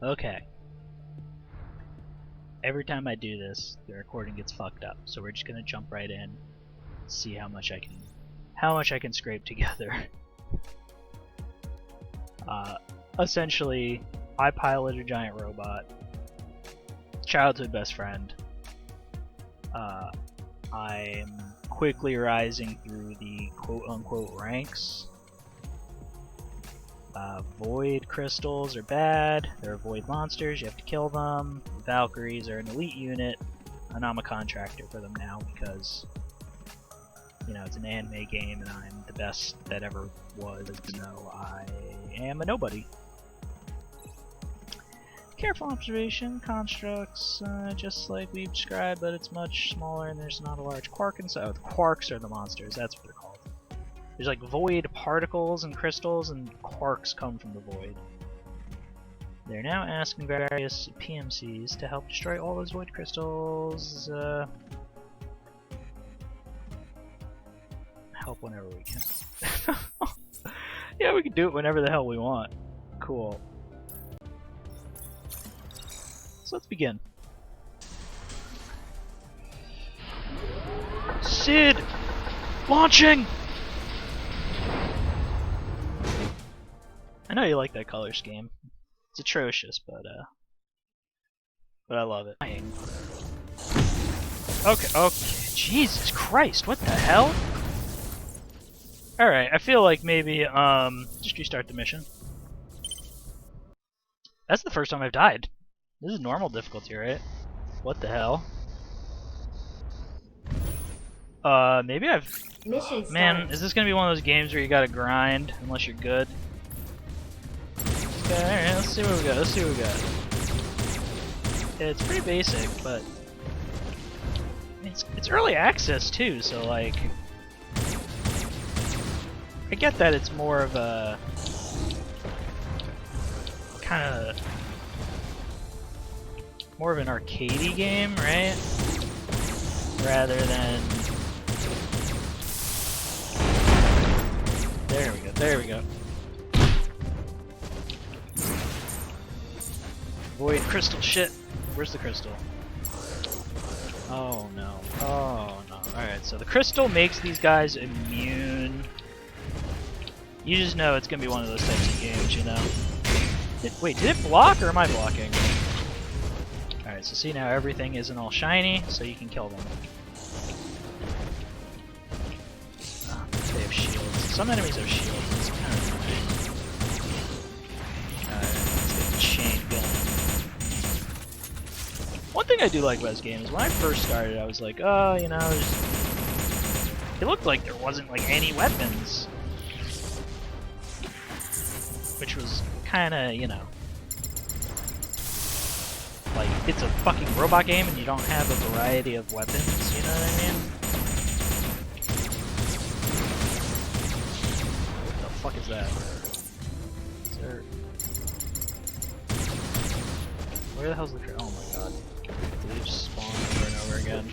Okay. Every time I do this, the recording gets fucked up. So we're just gonna jump right in, see how much I can scrape together. Essentially, I pilot a giant robot. Childhood best friend. I'm quickly rising through the quote-unquote ranks. Void crystals are bad. They're void monsters. You have to kill them. Valkyries are an elite unit, and I'm a contractor for them now because, you know, it's an anime game and I'm the best that ever was. No, I am a nobody. Careful observation, constructs, just like we've described, but it's much smaller and there's not a large quark inside. Oh, the quarks are the monsters, that's what they're called. There's like void particles and crystals, and quarks come from the void. They're now asking various PMCs to help destroy all those void crystals. Help whenever we can. Yeah, we can do it whenever the hell we want. Cool. So let's begin. Sid! Launching! I know you like that color scheme. It's atrocious, but I love it. Okay, Jesus Christ, what the hell? Alright, I feel like maybe, just restart the mission. That's the first time I've died. This is normal difficulty, right? What the hell? Maybe I've... Man, is this gonna be one of those games where you gotta grind unless you're good? Okay, alright, let's see what we got, It's pretty basic, but... It's early access too, so like... I get that it's more of a... kinda... more of an arcadey game, right? Rather than... There we go. Void crystal shit. Where's the crystal? Oh no. Alright, so the crystal makes these guys immune. You just know it's gonna be one of those types of games, you know? Wait, did it block or am I blocking? Alright, so see now everything isn't all shiny, so you can kill them. They have shields. Some enemies have shields, it's kind of annoying. Let's get the chain gun. One thing I do like about this game is when I first started, I was like, oh, you know, it looked like there wasn't like any weapons. Which was kinda, you know, like, it's a fucking robot game and you don't have a variety of weapons, you know what I mean? What the fuck is that? Is there... Where the hell's the... Oh my god. They just spawn over and over again.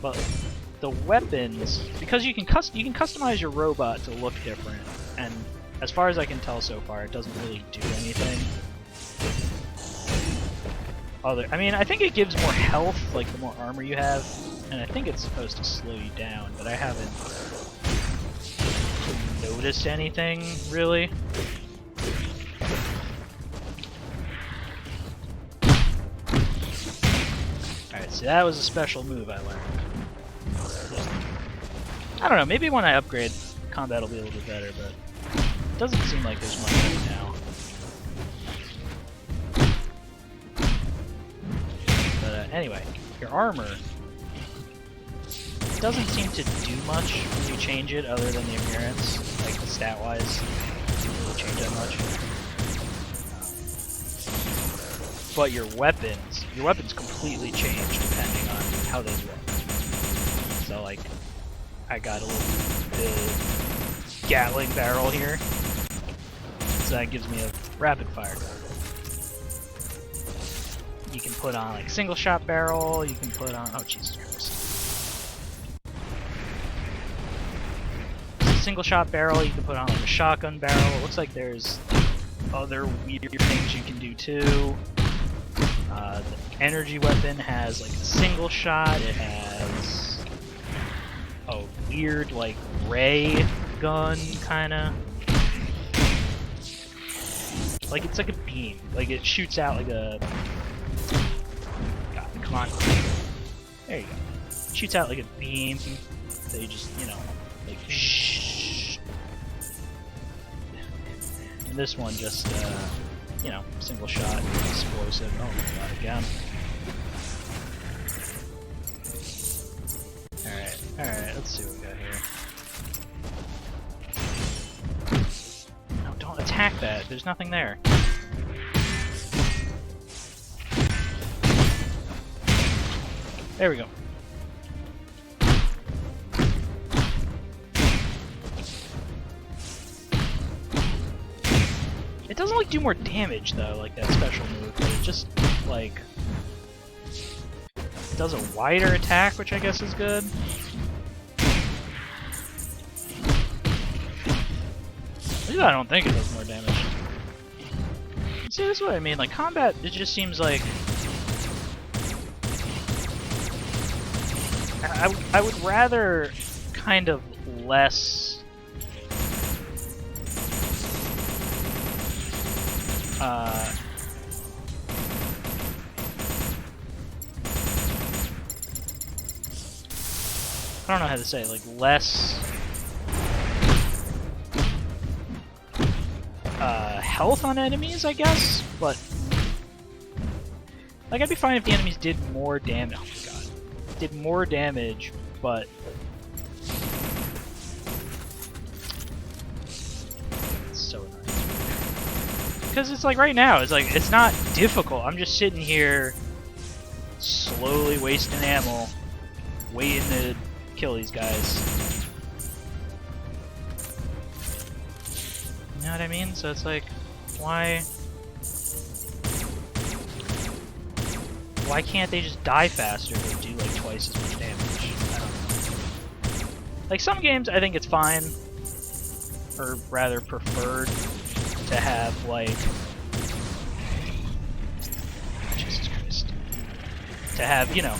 But the weapons, because you can customize your robot to look different, and as far as I can tell so far, it doesn't really do anything. I mean, I think it gives more health, like the more armor you have, and I think it's supposed to slow you down, but I haven't noticed anything, really. Alright, so that was a special move I learned. I don't know, maybe when I upgrade, combat will be a little bit better, but it doesn't seem like there's much right now. But anyway, your armor doesn't seem to do much when you change it other than the appearance, like the stat-wise. Doesn't really change that much. But your weapons completely change depending on how they look. So like, I got a little Gatling barrel here, so that gives me a rapid fire gun. You can put on like single shot barrel, you can put on, oh Jesus Christ. Single shot barrel, you can put on like a shotgun barrel. It looks like there's other weird things you can do too. The energy weapon has like a single shot. It has a weird like ray gun kinda. Like it's like a beam. Like it shoots out like a. God, come on. There you go. It shoots out like a beam. So you just, you know, like. And this one just, you know, single shot, explosive. Oh my god, again. Alright, let's see what we got here. No, don't attack that. There's nothing there. There we go. It doesn't like do more damage though, like that special move, but it just like does a wider attack, which I guess is good. At least I don't think it does more damage. See, this is what I mean. Like combat, it just seems like I would rather kind of less. I don't know how to say it, like less health on enemies, I guess, but like I'd be fine if the enemies did more damage. Oh my god, did more damage, but it's so annoying. Because it's like right now, it's not difficult. I'm just sitting here slowly wasting ammo, waiting to kill these guys. You know what I mean? So it's like, why can't they just die faster if they do like twice as much damage? I don't know. Like some games, I think it's fine, or rather preferred to have like, Jesus Christ, to have, you know,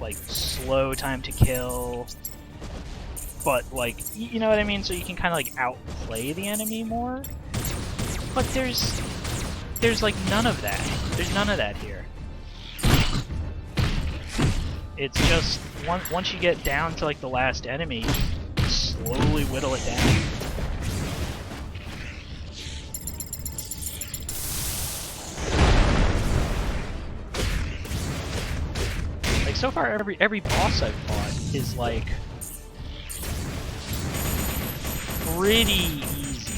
like slow time to kill, but like, you know what I mean, so you can kind of like outplay the enemy more. But there's like none of that. There's none of that here. It's just once you get down to like the last enemy, you slowly whittle it down. Like so far, every boss I've fought is like pretty easy.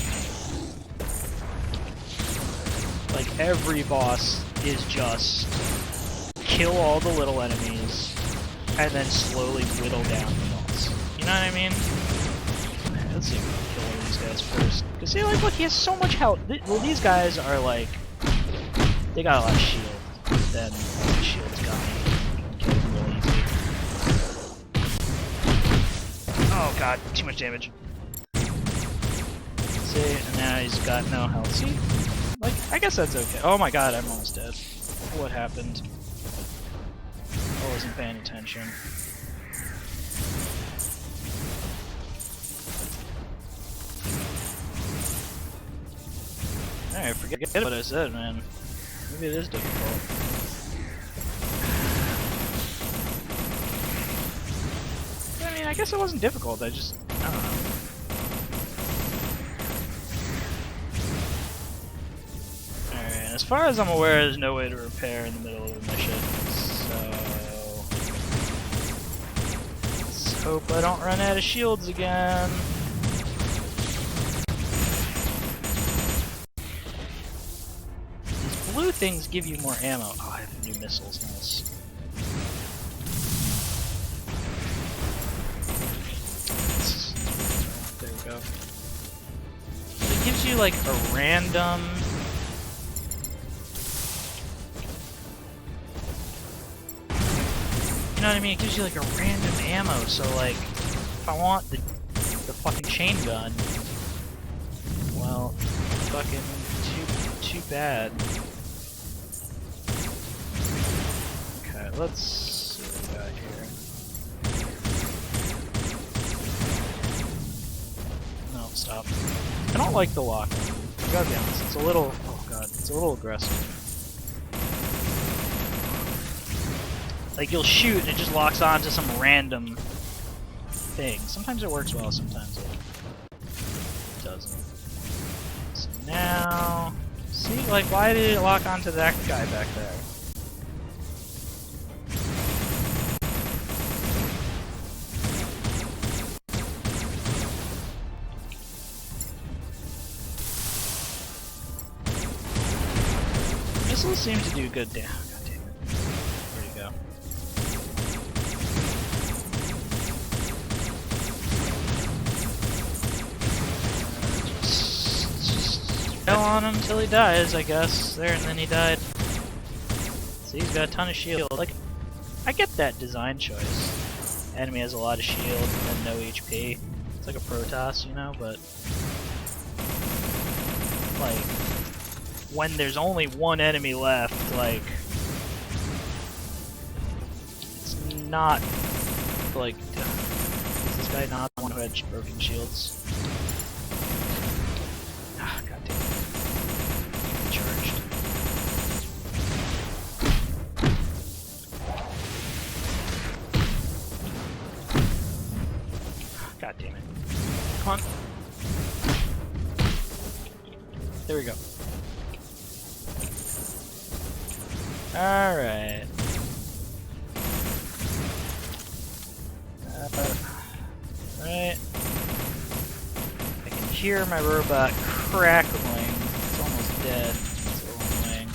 Like every boss is just kill all the little enemies and then slowly whittle down the boss. You know what I mean? Let's see if we can kill one of these guys first. Cause see, like, look, he has so much health. Well, these guys are like, they got a lot of shield. Then the shield's gone. You can kill them real easy. Oh god, too much damage. See, and now he's got no health. See, like, I guess that's okay. Oh my god, I'm almost dead. What happened? I wasn't paying attention. Alright, forget what I said, man. Maybe it is difficult. I mean, I guess it wasn't difficult, I just, I don't know. Alright, as far as I'm aware, there's no way to repair in the middle of the mission, so let's hope I don't run out of shields again. These blue things give you more ammo. Oh, I have new missiles, nice. There we go. It gives you like a random... You know what I mean? It gives you like a random ammo, so like, if I want the fucking chain gun, well, fucking too bad. Okay, let's see what we got here. No, stop. I don't like the lock. I gotta be honest, it's a little, oh god, it's a little aggressive. Like, you'll shoot and it just locks on to some random thing. Sometimes it works well, sometimes it doesn't. So now, see, like, why did it lock onto that guy back there? Missiles seem to do good damage. God damn it. Where'd he go? Just fell on him until he dies, I guess. There, and then he died. See, he's got a ton of shield. Like, I get that design choice. Enemy has a lot of shield and then no HP. It's like a Protoss, you know, but like, when there's only one enemy left, like, it's not, like, is this guy not the one who had broken shields? Ah, god damn it. Charged. God damn it. Come on. There we go. Alright. Right. I can hear my robot crackling. It's almost dead. It's a little annoying.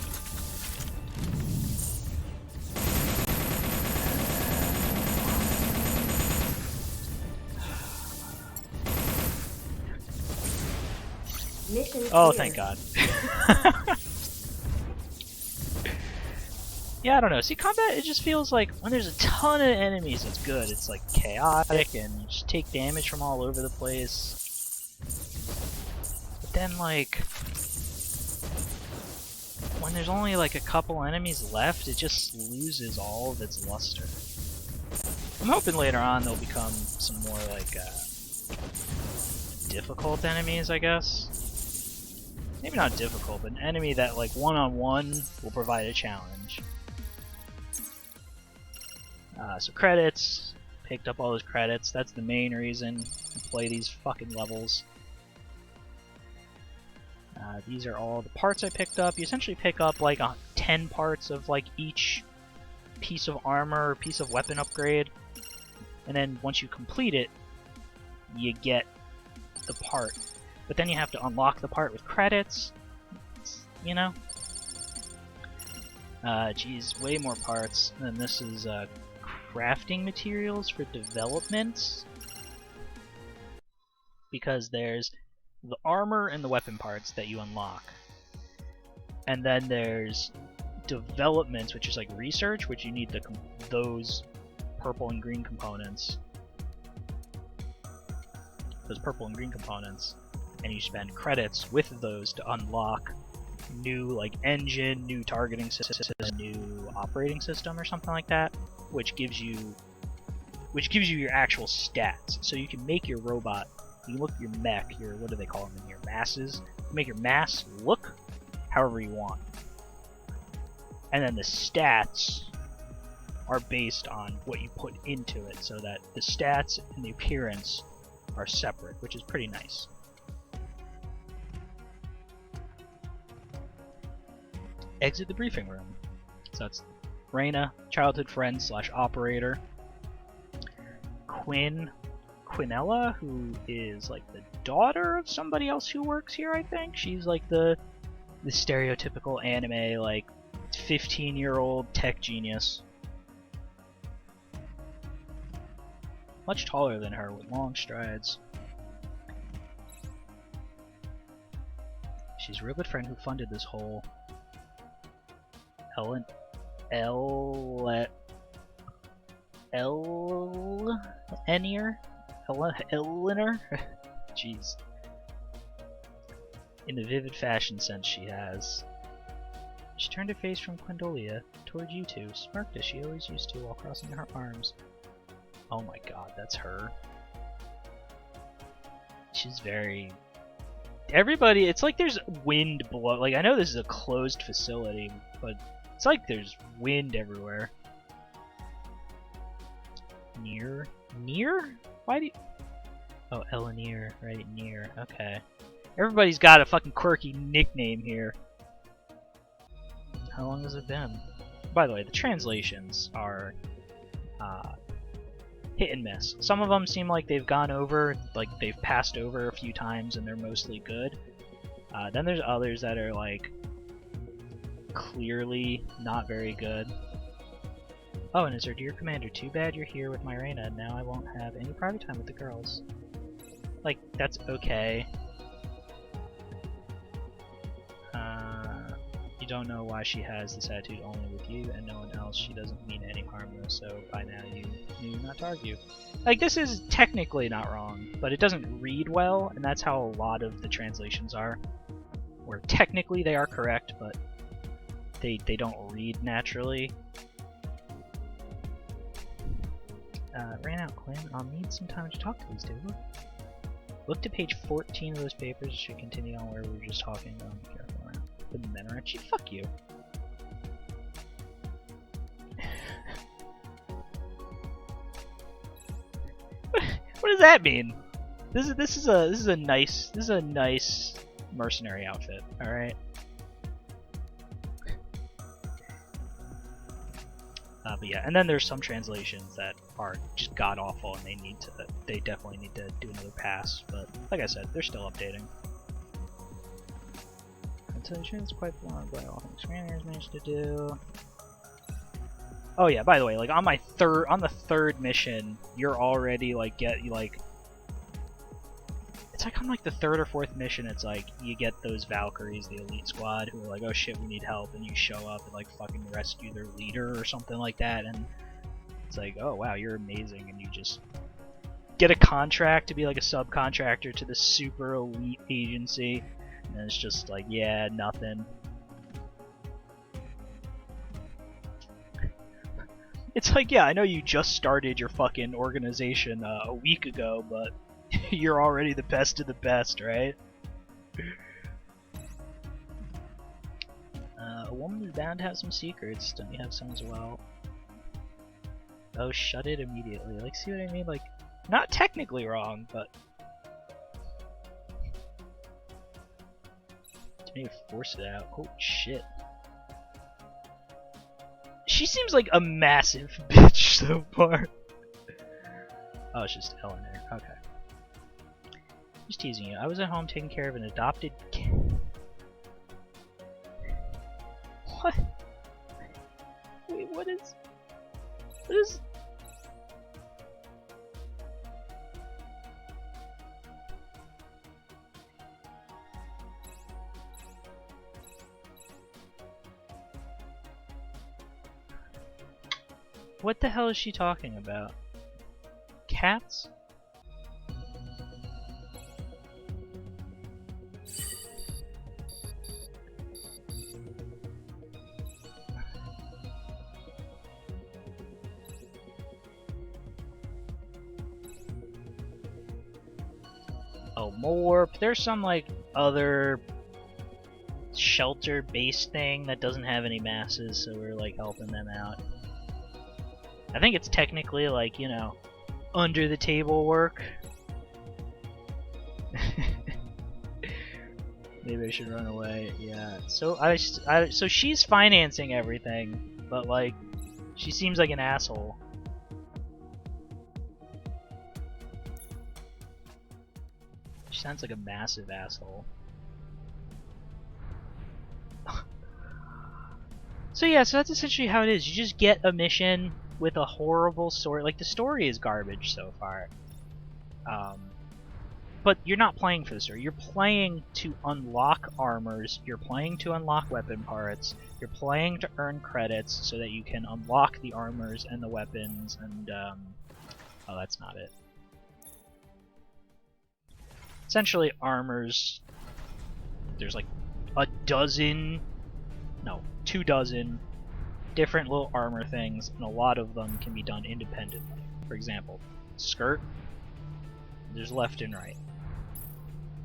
Mission Oh, clear. thank God. Yeah, I don't know. See, combat, it just feels like when there's a ton of enemies, it's good. It's like chaotic and you just take damage from all over the place. But then, like, when there's only like a couple enemies left, it just loses all of its luster. I'm hoping later on they'll become some more like difficult enemies, I guess. Maybe not difficult, but an enemy that like one-on-one will provide a challenge. So credits, picked up all those credits. That's the main reason to play these fucking levels. These are all the parts I picked up. You essentially pick up like 10 parts of like each piece of armor or piece of weapon upgrade. And then once you complete it, you get the part. But then you have to unlock the part with credits, you know? Geez, way more parts. And then this is crafting materials for development. Because there's the armor and the weapon parts that you unlock. And then there's developments, which is like research, which you need those purple and green components. Those purple and green components. And you spend credits with those to unlock new like engine, new targeting system, new operating system or something like that, which gives you your actual stats. So you can make your robot, you look at your mech, your what do they call them in here, masses. You can make your mass look however you want. And then the stats are based on what you put into it, so that the stats and the appearance are separate, which is pretty nice. Exit the briefing room. So that's Reyna, childhood friend / operator. Quinella, who is like the daughter of somebody else who works here, I think. She's like the stereotypical anime, like 15-year-old tech genius. Much taller than her with long strides. She's a real good friend who funded this whole Eleanor? Jeez. In the vivid fashion sense she has. She turned her face from Quindolia toward you two, smirked as she always used to while crossing her arms. Oh my god, that's her. She's very... Everybody, it's like there's wind blow. Like, I know this is a closed facility, but it's like there's wind everywhere. Near? Near? Why do you... Oh, Eleanor, right, near. Okay. Everybody's got a fucking quirky nickname here. How long has it been? By the way, the translations are hit and miss. Some of them seem like they've gone over, like they've passed over a few times and they're mostly good. Then there's others that are like clearly not very good. Oh, and it's our dear commander, too bad you're here with Myrena, and now I won't have any private time with the girls. Like, that's okay. You don't know why she has this attitude only with you and no one else. She doesn't mean any harm though, so by now you knew not to argue. Like, this is technically not wrong, but it doesn't read well, and that's how a lot of the translations are. Where technically they are correct, but they don't read naturally. Ran out, Quinn. I'll need some time to talk to these two. Look to page 14 of those papers. It should continue on where we were just talking. Careful. The Menarachi? Fuck you. What does that mean? This is a nice mercenary outfit. All right. But yeah, and then there's some translations that are just god awful, and they definitely need to do another pass. But like I said, they're still updating. It's quite long, but all things Scranners managed to do. Oh yeah, by the way, like on the third mission, you're already like it's like on like the third or fourth mission, it's like you get those Valkyries, the elite squad, who are like, oh shit, we need help, and you show up and like fucking rescue their leader or something like that, and it's like, oh wow, you're amazing, and you just get a contract to be like a subcontractor to the super elite agency. And it's just like, yeah, nothing. It's like, yeah, I know you just started your fucking organization a week ago, but you're already the best of the best, right? A woman is bound to have some secrets. Don't you have some as well? Oh, shut it immediately. Like, see what I mean? Like, not technically wrong, but... Maybe force it out. Oh shit. She seems like a massive bitch so far. Oh, it's just Eleanor. Okay. Just teasing you. I was at home taking care of an adopted kid. What? Wait, what is... What the hell is she talking about? Cats? Oh, more. There's some like other shelter-based thing that doesn't have any masses, so we're like helping them out. I think it's technically like, you know, under the table work. Maybe I should run away. Yeah. So so she's financing everything, but like she seems like an asshole. She sounds like a massive asshole. So yeah, so that's essentially how it is. You just get a mission with a horrible story. Like, the story is garbage so far. But you're not playing for the story. You're playing to unlock armors. You're playing to unlock weapon parts. You're playing to earn credits so that you can unlock the armors and the weapons and, oh, that's not it. Essentially, armors... There's like a dozen no, 24 different little armor things, and a lot of them can be done independently. For example, skirt, there's left and right.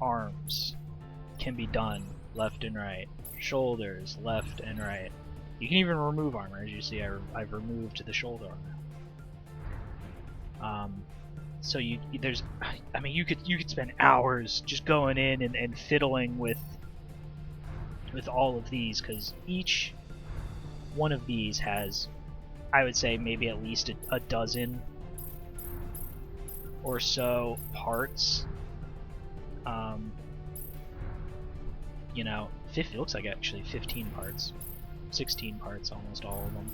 Arms can be done left and right. Shoulders, left and right. You can even remove armor. As you see, I've removed the shoulder armor. So there's, I mean, you could spend hours just going in and fiddling with all of these, because each one of these has, I would say, maybe at least a dozen or so parts. You know, it looks like actually 15 parts, 16 parts, almost all of them.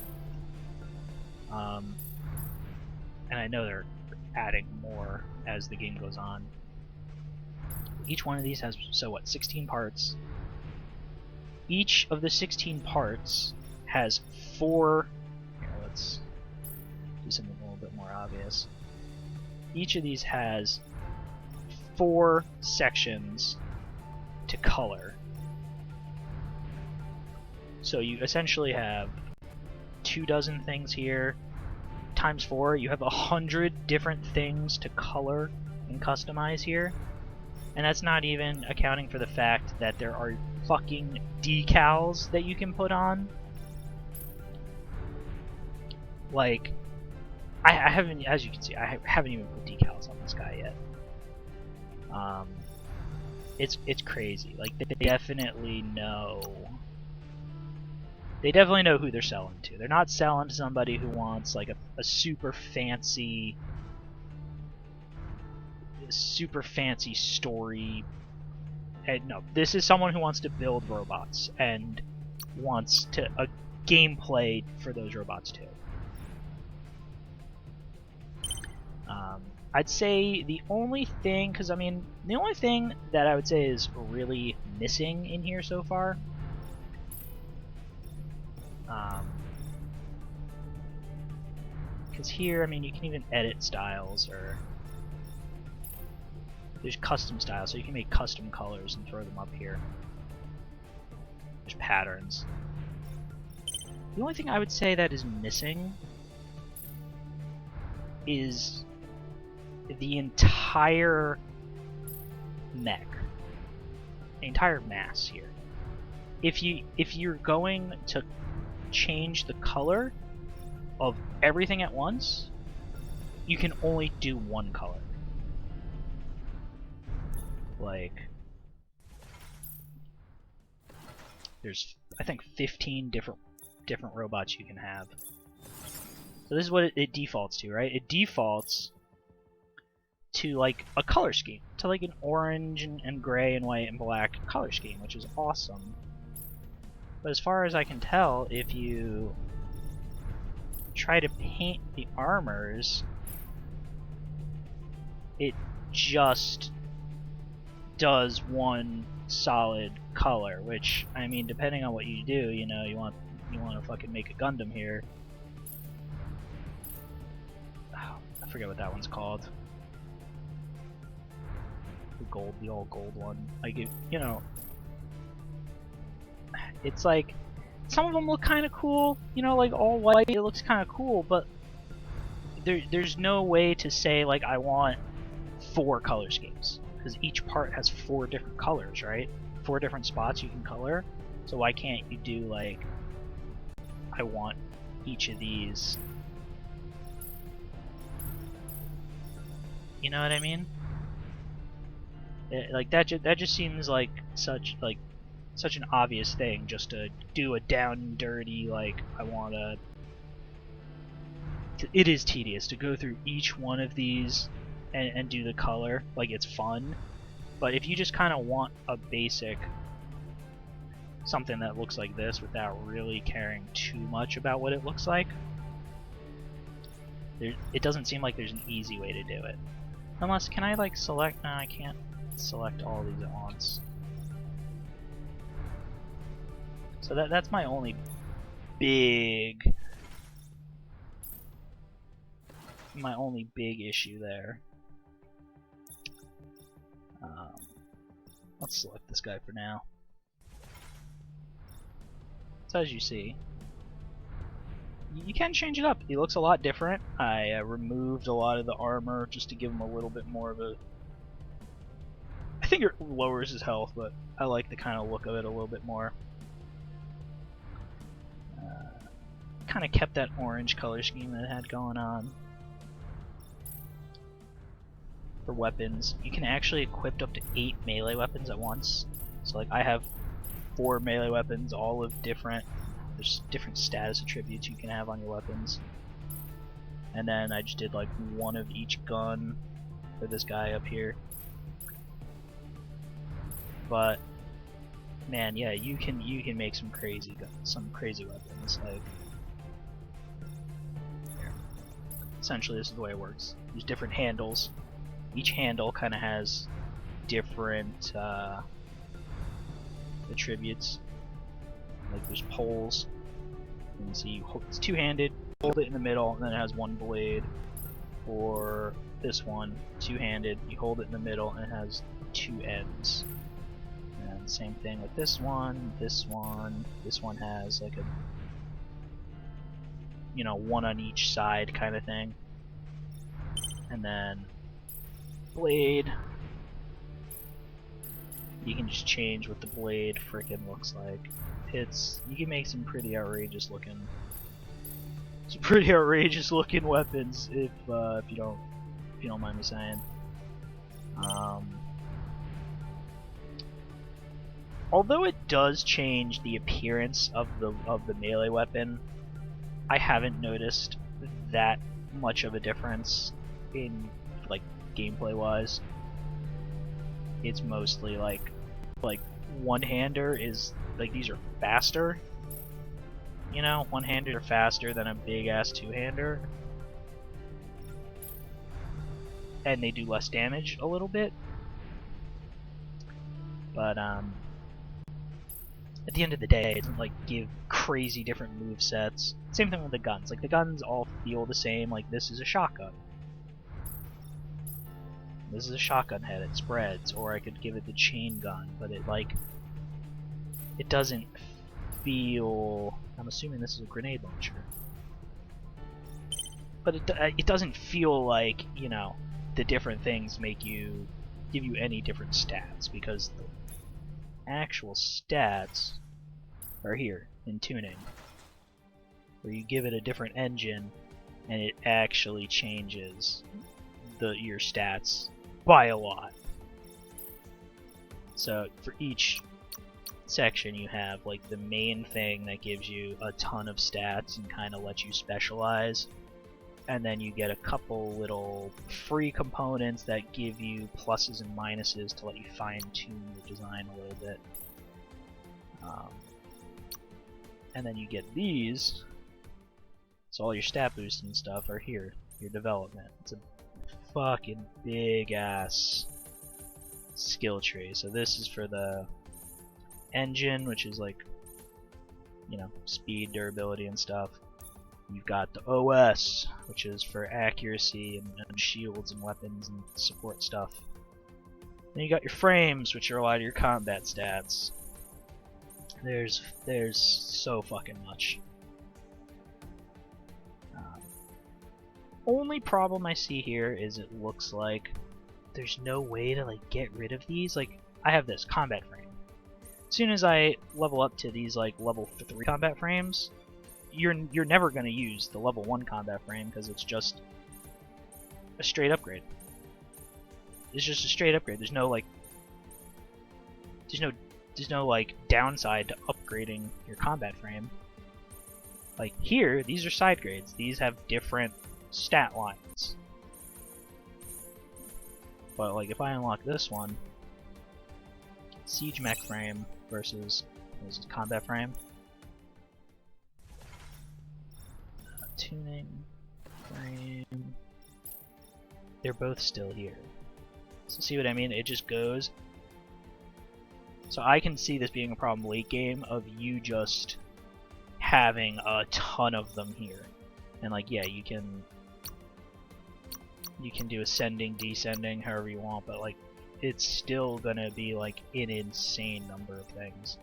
And I know they're adding more as the game goes on. Each one of these has, so what, 16 parts. Each of the 16 parts has 4. Here, let's do something a little bit more obvious. Each of these has 4 sections to color. So you essentially have 24 things here, times 4, you have 100 different things to color and customize here. And that's not even accounting for the fact that there are fucking decals that you can put on. Like, I haven't, as you can see, I haven't even put decals on this guy yet. It's crazy. Like, they definitely know. They definitely know who they're selling to. They're not selling to somebody who wants like a super fancy story. And no, this is someone who wants to build robots and wants to a gameplay for those robots too. I'd say the only thing, because I mean, the only thing that I would say is really missing in here so far, because here, I mean, you can even edit styles, or there's custom styles, so you can make custom colors and throw them up here. There's patterns. The only thing I would say that is missing is the entire mech, the entire mass here. If you're going to change the color of everything at once, you can only do one color. Like, there's, I think, 15 different robots you can have. So this is what it defaults to, right? It defaults to like a color scheme, to like an orange and gray and white and black color scheme, which is awesome. But as far as I can tell, if you try to paint the armors, it just does one solid color, which, I mean, depending on what you do, you know, you want to fucking make a Gundam here. Oh, I forget what that one's called. The all gold one. Like, you know, it's like, some of them look kind of cool, you know, like all white, it looks kind of cool, but there's no way to say, like, I want 4 color schemes, because each part has 4 different colors, right? 4 different spots you can color, so why can't you do, like, I want each of these, you know what I mean? Like, that just seems like such an obvious thing, just to do a down and dirty, like, I want to... It is tedious to go through each one of these and do the color. Like, it's fun, but if you just kind of want a basic something that looks like this without really caring too much about what it looks like, it doesn't seem like there's an easy way to do it. Unless, can I like select? No, I can't select all these at once. So that's my only big issue there. Let's select this guy for now. So as you see, you can change it up. He looks a lot different. I removed a lot of the armor just to give him a little bit more of a... I think it lowers his health, but I like the kind of look of it a little bit more. Kind of kept that orange color scheme that it had going on. For weapons, you can actually equip up to 8 melee weapons at once. So like I have 4 melee weapons, all of different... There's different status attributes you can have on your weapons. And then I just did like one of each gun for this guy up here. But man, yeah, you can make some crazy weapons. Like here. Essentially, this is the way it works. There's different handles. Each handle kind of has different attributes. Like there's poles. You can see it's two-handed. Hold it in the middle, and then it has one blade. Or this one, two-handed. You hold it in the middle, and it has 2 ends. And same thing with this one. This one has like a, you know, one on each side kind of thing. And then blade. You can just change what the blade frickin' looks like. You can make some pretty outrageous looking weapons if you don't mind me saying. Although it does change the appearance of the melee weapon, I haven't noticed that much of a difference in like gameplay wise. It's mostly like one-hander is like, these are faster. You know, one-handers are faster than a big-ass two-hander. And they do less damage a little bit. But at the end of the day, it doesn't like give crazy different move sets. Same thing with the guns. Like the guns all feel the same. Like this is a shotgun. This is a shotgun head, it spreads, or I could give it the chain gun, but it doesn't feel... I'm assuming this is a grenade launcher. But it doesn't feel like, you know, the different things give you any different stats, because the actual stats are here in tuning, where you give it a different engine and it actually changes your stats by a lot. So for each section you have like the main thing that gives you a ton of stats and kind of lets you specialize, and then you get a couple little free components that give you pluses and minuses to let you fine-tune your design a little bit. And then you get these, so all your stat boosts and stuff are here, your development. It's a fucking big ass skill tree. So this is for the engine, which is like, you know, speed, durability and stuff. You've got the OS, which is for accuracy and shields and weapons and support stuff. Then you got your frames, which are a lot of your combat stats. There's so fucking much. Only problem I see here is it looks like there's no way to like get rid of these. Like I have this combat frame. As soon as I level up to these like level 3 combat frames, you're never gonna use the level 1 combat frame because it's just a straight upgrade. It's just a straight upgrade. There's no like downside to upgrading your combat frame. Like here, these are side grades. These have different stat lines. But like if I unlock this one, siege mech frame versus this is combat frame. Tuning frame. They're both still here. So see what I mean? It just goes. So I can see this being a problem late game of you just having a ton of them here. And like yeah, you can do ascending, descending, however you want, but like it's still gonna be like an insane number of things.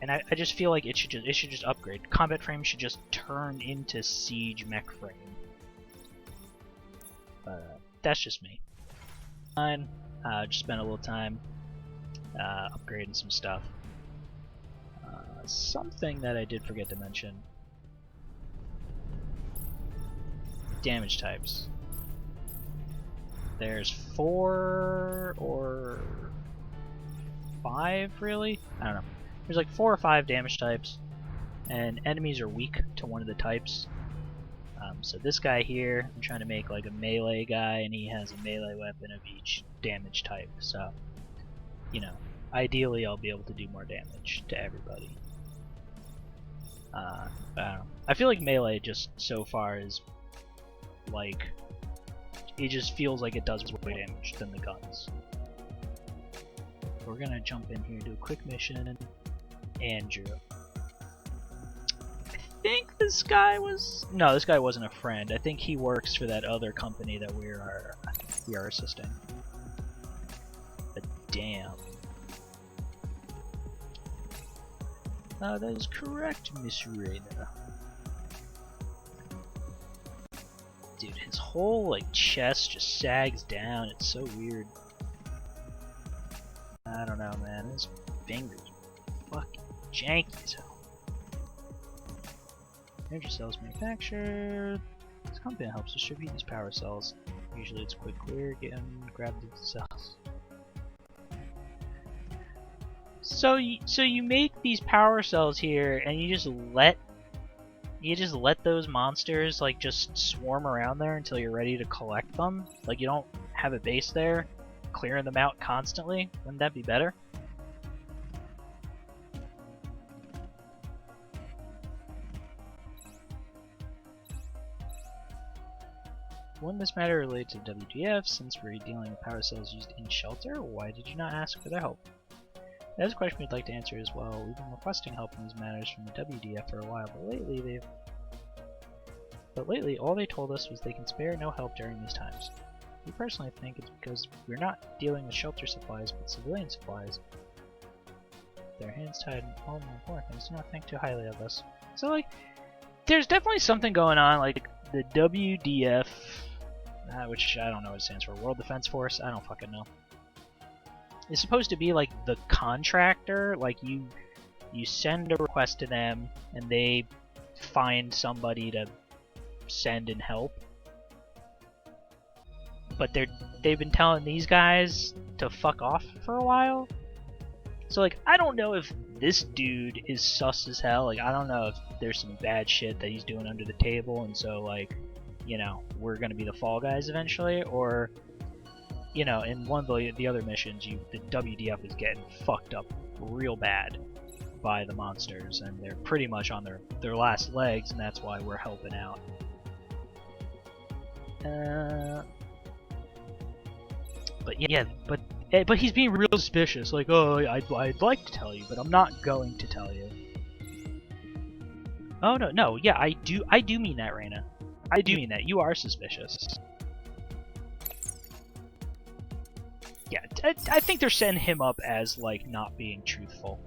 And I just feel like it should just upgrade. Combat frame should just turn into siege mech frame. That's just me. Fine. Just spent a little time upgrading some stuff. Something that I did forget to mention. Damage types. There's 4 or 5, really? I don't know. There's like 4 or 5 damage types, and enemies are weak to one of the types. So this guy here, I'm trying to make like a melee guy, and he has a melee weapon of each damage type. So, you know, ideally I'll be able to do more damage to everybody. I don't know. I feel like melee just so far is like, it just feels like it does more damage than the guns. We're gonna jump in here, do a quick mission. Andrew. I think this guy was... No, this guy wasn't a friend. I think he works for that other company that we are assisting. But damn. That is correct, Miss Reina. Dude, his whole like chest just sags down. It's so weird. I don't know, man. His fingers are fucking janky as hell. Energy cells manufactured. This company helps distribute these power cells. Usually it's quick clear, get and grab the cells. So you make these power cells here, and you just let those monsters like just swarm around there until you're ready to collect them. Like you don't have a base there, clearing them out constantly. Wouldn't that be better? Wouldn't this matter relate to WDF, since we're dealing with power cells used in shelter? Why did you not ask for their help? That is a question we'd like to answer as well. We've been requesting help in these matters from the WDF for a while, but lately all they told us was they can spare no help during these times. We personally think it's because we're not dealing with shelter supplies, but civilian supplies. Their hands tied in all the important things. Do not think too highly of us. So like, there's definitely something going on, like the WDF, which I don't know what it stands for, World Defense Force, I don't fucking know. It's supposed to be like the contractor, like you send a request to them and they find somebody to send and help. But they've been telling these guys to fuck off for a while. So like, I don't know if this dude is sus as hell. Like, I don't know if there's some bad shit that he's doing under the table, and so like, you know, we're gonna be the fall guys eventually, or you know, in one of the other missions, the WDF is getting fucked up real bad by the monsters, and they're pretty much on their last legs, and that's why we're helping out. But yeah, but he's being real suspicious. Like, oh, I'd like to tell you, but I'm not going to tell you. Oh no, yeah, I do mean that, Reina. I do mean that. You are suspicious. Yeah, I think they're setting him up as like not being truthful.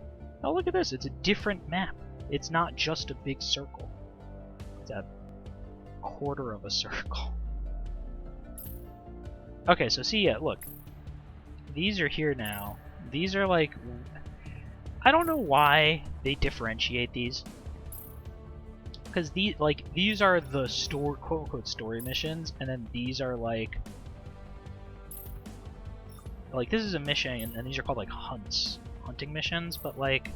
Oh, look at this! It's a different map. It's not just a big circle. It's a quarter of a circle. Okay, so see, yeah, look. These are here now. These are like... I don't know why they differentiate these. Because these are the quote-unquote story missions, and then these are like this is a mission, and these are called like hunting missions, but like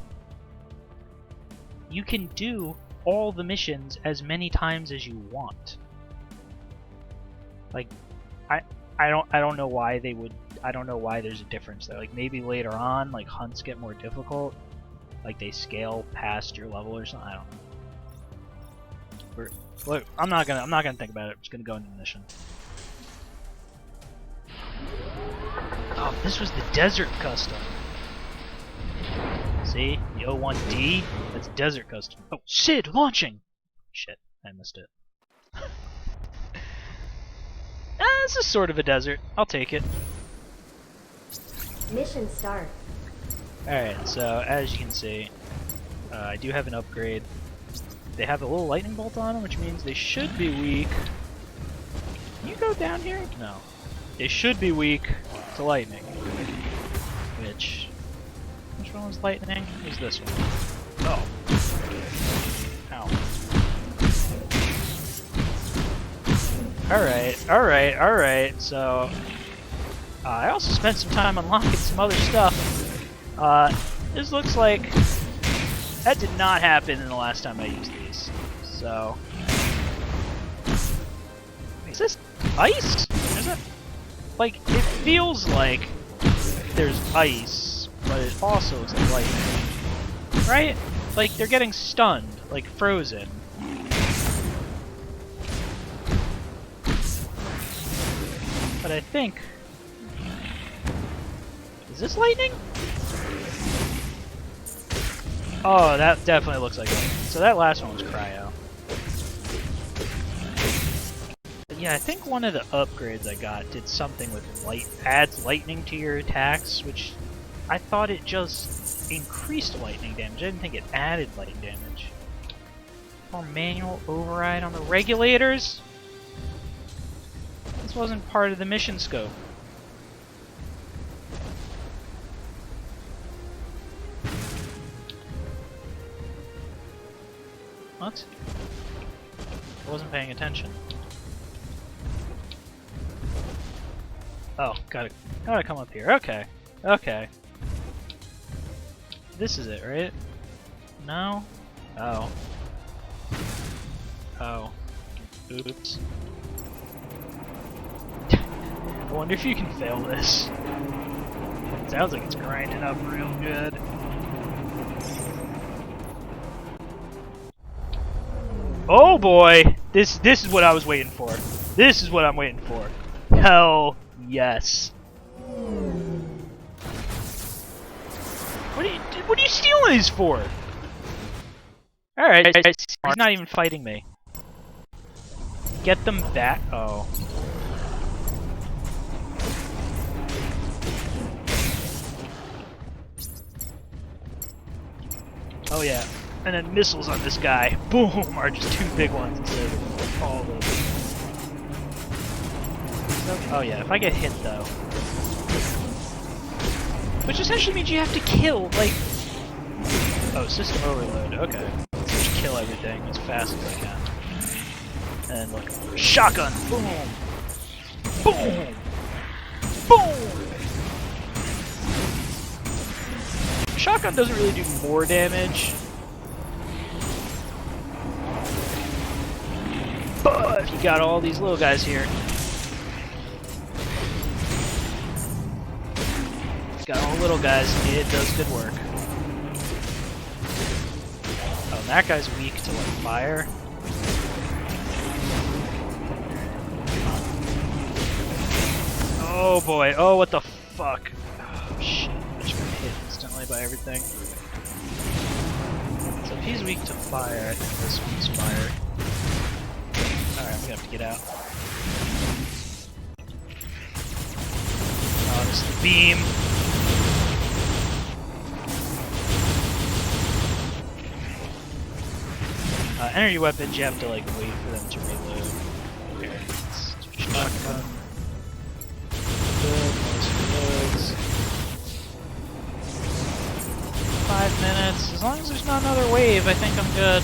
you can do all the missions as many times as you want. Like, I don't know why they would. I don't know why there's a difference there. Like maybe later on, like hunts get more difficult, like they scale past your level or something. I don't know. Look, I'm not gonna think about it. I'm just gonna go into the mission. Oh, this was the desert custom. See, the 01D. That's desert custom. Oh, Sid launching. Shit, I missed it. This is sort of a desert. I'll take it. Mission start. Alright, so as you can see, I do have an upgrade. They have a little lightning bolt on them, which means they should be weak. Can you go down here? No. They should be weak to lightning. Which one was lightning? It was this one. Oh. Ow. Alright. So, I also spent some time unlocking some other stuff. This looks like that did not happen in the last time I used these. So, is this ice? Is it? Like, it feels like there's ice, but it also is like lightning. Right? Like, they're getting stunned, like frozen. But I think... Is this lightning? Oh, that definitely looks like lightning. So that last one was cryo. But yeah, I think one of the upgrades I got did something with adds lightning to your attacks, which I thought it just increased lightning damage. I didn't think it added lightning damage. More manual override on the regulators? This wasn't part of the mission scope. What? I wasn't paying attention. Oh, gotta come up here. Okay. This is it, right? No? Oh. Oops. I wonder if you can fail this. It sounds like it's grinding up real good. Oh boy! This is what I was waiting for. This is what I'm waiting for. Hell yes. What are you stealing these for? Alright, he's not even fighting me. Get them back. Oh. Oh yeah. And then missiles on this guy, boom, are just two big ones instead of all of them. Oh yeah, if I get hit though. Which essentially means you have to kill, like... Oh, system overload, okay. Let's just kill everything as fast as I can. And look, shotgun, boom! Boom! Boom! Shotgun doesn't really do more damage. But if you got all these little guys here, got all little guys, it does good work. Oh, and that guy's weak to like fire. Oh boy, oh what the fuck. Oh shit, I just got hit instantly by everything. So if he's weak to fire, I think this one's fire. Alright, I'm gonna have to get out. Oh, this is the beam. Energy weapons, you have to like wait for them to reload. Here, let's shotgun. Good, nice reloads. 5 minutes. As long as there's not another wave, I think I'm good.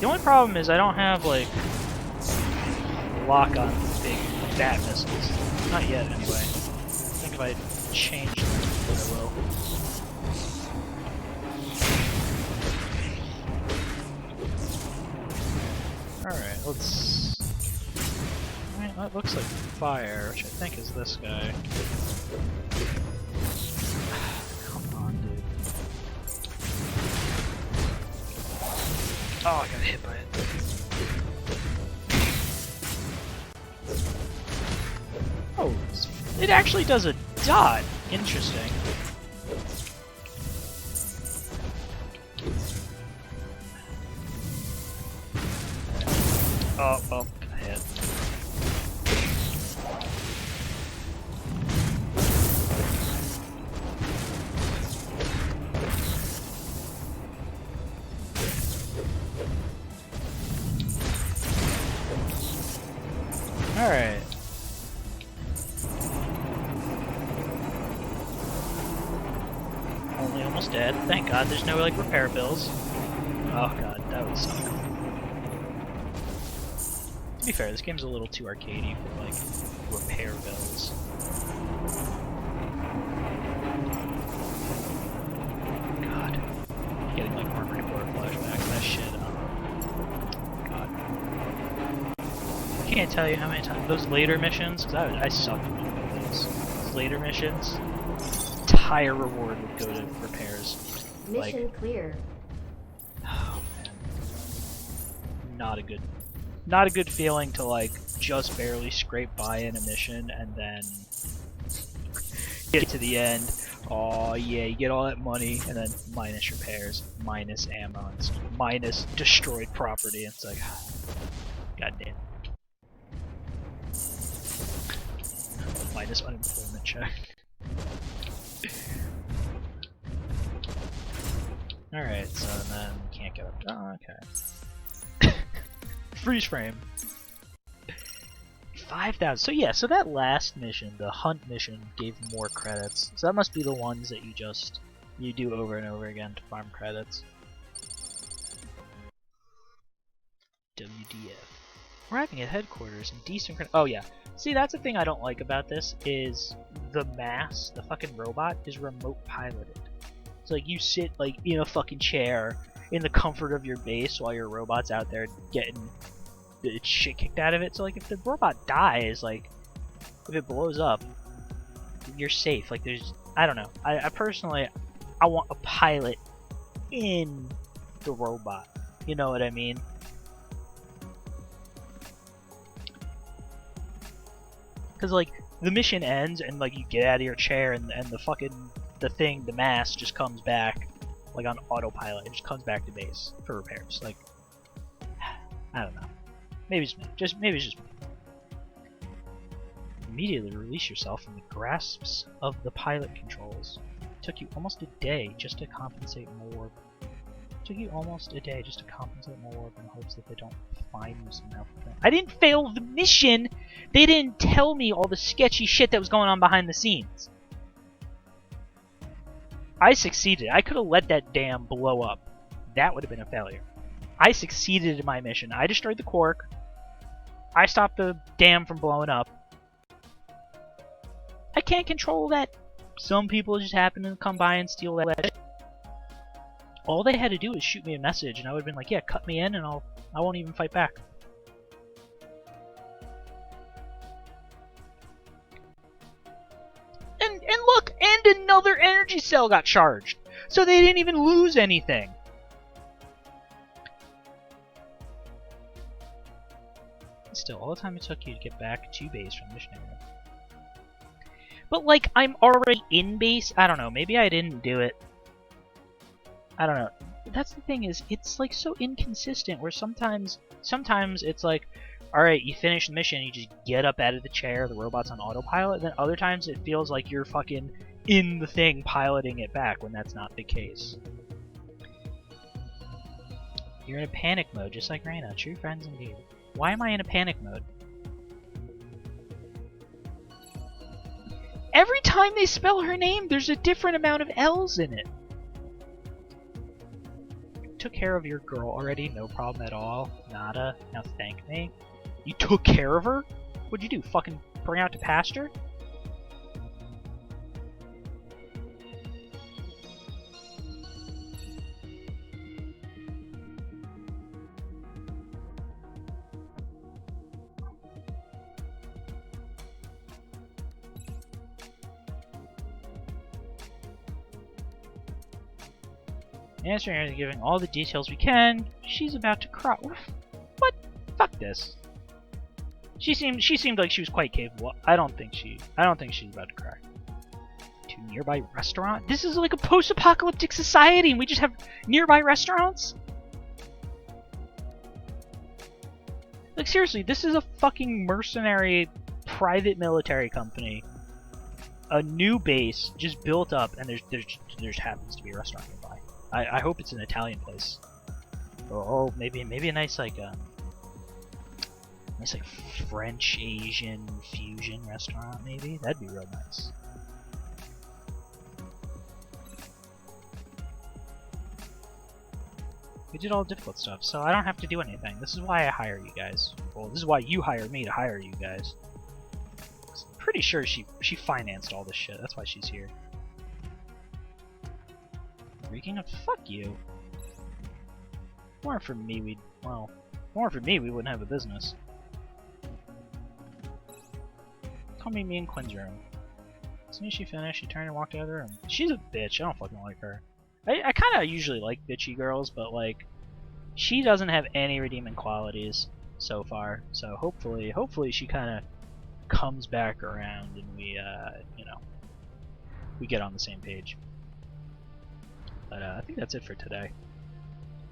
The only problem is I don't have, like, lock on big bat missiles. Not yet, anyway. I think if I change them, I will. Alright, let's... Alright, that looks like fire, which I think is this guy. Oh, I got hit by it. Oh, it actually does a dot. Interesting. Oh, well, hit. Alright. Only almost dead. Thank God there's no, like, repair bills. Oh god, that would suck. To be fair, this game's a little too arcadey for, like, repair bills. God. Getting, like, Armored Core flashbacks, that shit, God. I can't tell you how many times those later missions, because I sucked at those later missions, entire reward would go to repairs. Mission like, clear. Oh man. Not a good feeling to like just barely scrape by in a mission and then get to the end. Oh yeah, you get all that money and then minus repairs, minus ammo, and minus destroyed property. It's like, god damn. Minus unemployment check. Alright, so then can't get up. Oh, okay. Freeze frame. 5,000. So yeah, so that last mission, the hunt mission, gave more credits. So that must be the ones that you do over and over again to farm credits. WDF. Arriving at headquarters and desynchronized. Oh yeah. See, that's the thing I don't like about this is the mass, the fucking robot, is remote piloted. So like you sit like in a fucking chair in the comfort of your base while your robot's out there getting its shit kicked out of it. So like if the robot dies, like if it blows up, you're safe. Like there's, I don't know. I personally, I want a pilot in the robot. You know what I mean? Because like the mission ends and like you get out of your chair and the fucking the mass just comes back like on autopilot. It just comes back to base for repairs. Like I don't know. Maybe it's me. Maybe it's just me. Immediately release yourself from the grasps of the pilot controls. It took you almost a day just to compensate more. In hopes that they don't find you somehow. I didn't fail the mission! They didn't tell me all the sketchy shit that was going on behind the scenes. I succeeded. I could have let that dam blow up. That would have been a failure. I succeeded in my mission. I destroyed the quark. I stopped the dam from blowing up. I can't control that. Some people just happen to come by and steal that shit. All they had to do was shoot me a message, and I would have been like, yeah, cut me in, and I won't even fight back. And look, and another energy cell got charged, so they didn't even lose anything. Still, all the time it took you to get back to base from the mission area. But like, I'm already in base. I don't know. Maybe I didn't do it. I don't know. That's the thing is, it's like so inconsistent where sometimes it's like, alright, you finish the mission, you just get up out of the chair, the robot's on autopilot, then other times it feels like you're fucking in the thing piloting it back when that's not the case. You're in a panic mode, just like Reyna. True friends indeed. Why am I in a panic mode? Every time they spell her name, there's a different amount of L's in it. Took care of your girl already, no problem at all. Nada. Now thank me. You took care of her? What'd you do? Fucking bring her out to pasture? Answering and giving all the details we can. She's about to cry. What? Fuck this. She seemed like she was quite capable. I don't think she's about to cry. To nearby restaurant? This is like a post-apocalyptic society and we just have nearby restaurants? Like, seriously, this is a fucking mercenary private military company. A new base just built up, and there's happens to be a restaurant nearby. I hope it's an Italian place. Oh, maybe a nice like French Asian fusion restaurant. Maybe that'd be real nice. We did all the difficult stuff, so I don't have to do anything. This is why I hire you guys. Well, this is why you hire me to hire you guys. I'm pretty sure she financed all this shit. That's why she's here. Freaking up, fuck you. More for me, we wouldn't have a business. Come meet me in Quinn's room. As soon as she finished, she turned and walked out of the room. She's a bitch. I don't fucking like her. I kind of usually like bitchy girls, but like, she doesn't have any redeeming qualities so far. So hopefully she kind of comes back around and we, you know, we get on the same page. But I think that's it for today.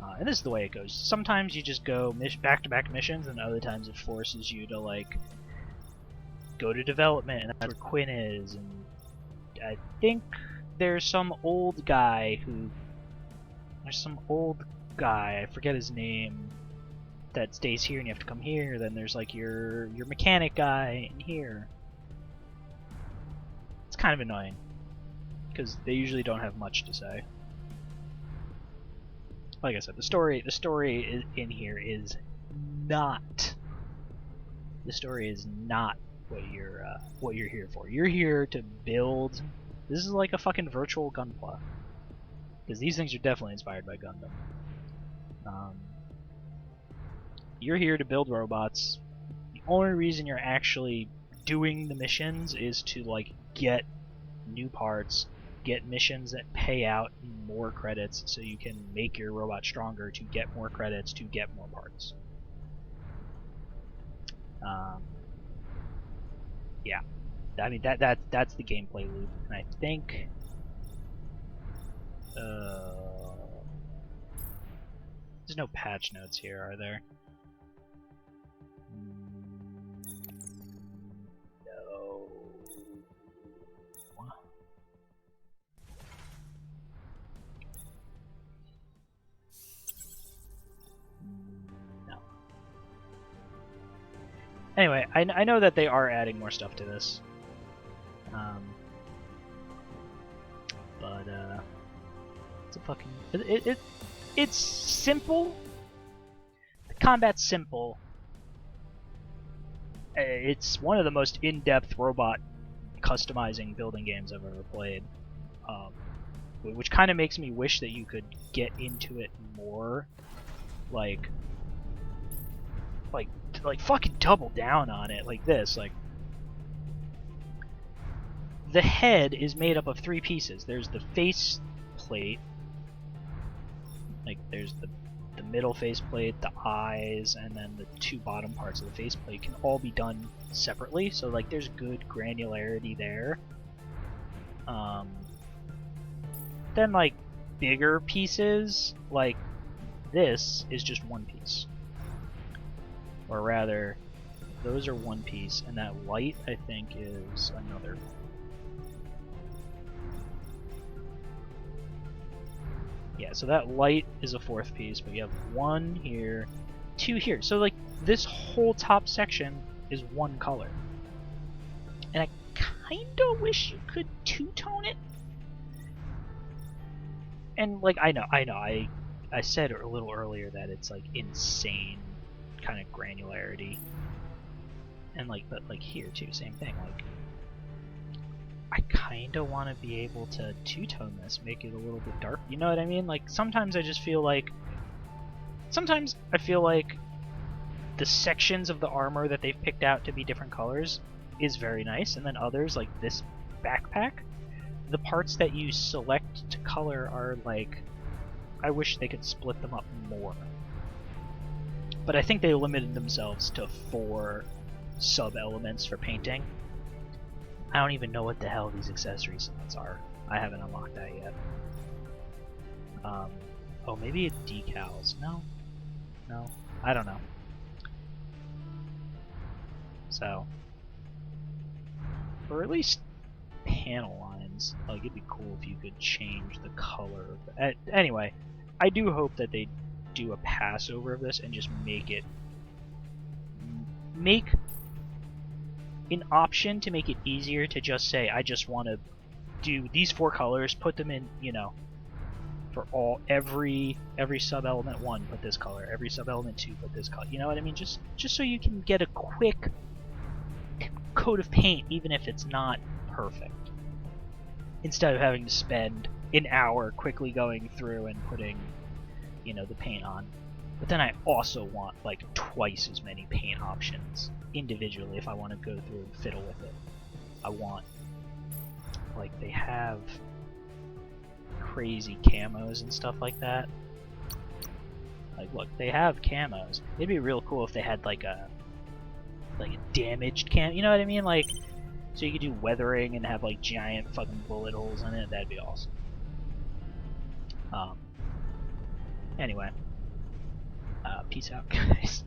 And this is the way it goes. Sometimes you just go back-to-back missions, and other times it forces you to like go to development, and that's where Quinn is. And I think there's some old guy I forget his name, that stays here and you have to come here. Then there's like your mechanic guy in here. It's kind of annoying because they usually don't have much to say. Like I said, the story in here is not. The story is not what you're here for. You're here to build. This is like a fucking virtual Gunpla, because these things are definitely inspired by Gundam. You're here to build robots. The only reason you're actually doing the missions is to like get new parts, get missions that pay out more credits, so you can make your robot stronger to get more credits to get more parts. Yeah. I mean that's the gameplay loop, and I think there's no patch notes here, are there? No. No. Anyway, I know that they are adding more stuff to this. But it's a fucking it's simple. The combat's simple. It's one of the most in-depth robot customizing building games I've ever played, which kind of makes me wish that you could get into it more, like fucking double down on it like this. Like, the head is made up of 3 pieces. There's the face plate, like there's the middle face plate, the eyes, and then the 2 bottom parts of the face plate can all be done separately, so like there's good granularity there. Then like bigger pieces, like this is just 1 piece. Or rather, those are 1 piece, and that light I think is another. Yeah, so that light is a 4th piece, but you have 1 here, 2 here. So like this whole top section is 1 color. And I kinda wish you could 2-tone it. And like I know, I said a little earlier that it's like insane kind of granularity. And like, but like here too, same thing. Like, I kinda want to be able to 2-tone this, make it a little bit dark. You know what I mean? Like, sometimes I just feel like, sometimes I feel like the sections of the armor that they've picked out to be different colors is very nice, and then others, like this backpack, the parts that you select to color are like, I wish they could split them up more. But I think they limited themselves to 4 sub-elements for painting. I don't even know what the hell these accessory slots are. I haven't unlocked that yet. Oh, maybe it's decals. No? No? I don't know. So, or at least panel lines. Like, it'd be cool if you could change the color of the, anyway, I do hope that they do a passover of this and just make an option to make it easier to just say, I just want to do these 4 colors, put them in, you know, for every sub-element 1, put this color, every sub-element 2, put this color. You know what I mean? Just so you can get a quick coat of paint, even if it's not perfect, instead of having to spend an hour quickly going through and putting, you know, the paint on. But then I also want like twice as many paint options individually if I want to go through and fiddle with it. I want, like, they have crazy camos and stuff like that. Like, look, they have camos. It'd be real cool if they had like a damaged cam. You know what I mean? Like, so you could do weathering and have like giant fucking bullet holes in it. That'd be awesome. Anyway, peace out, guys.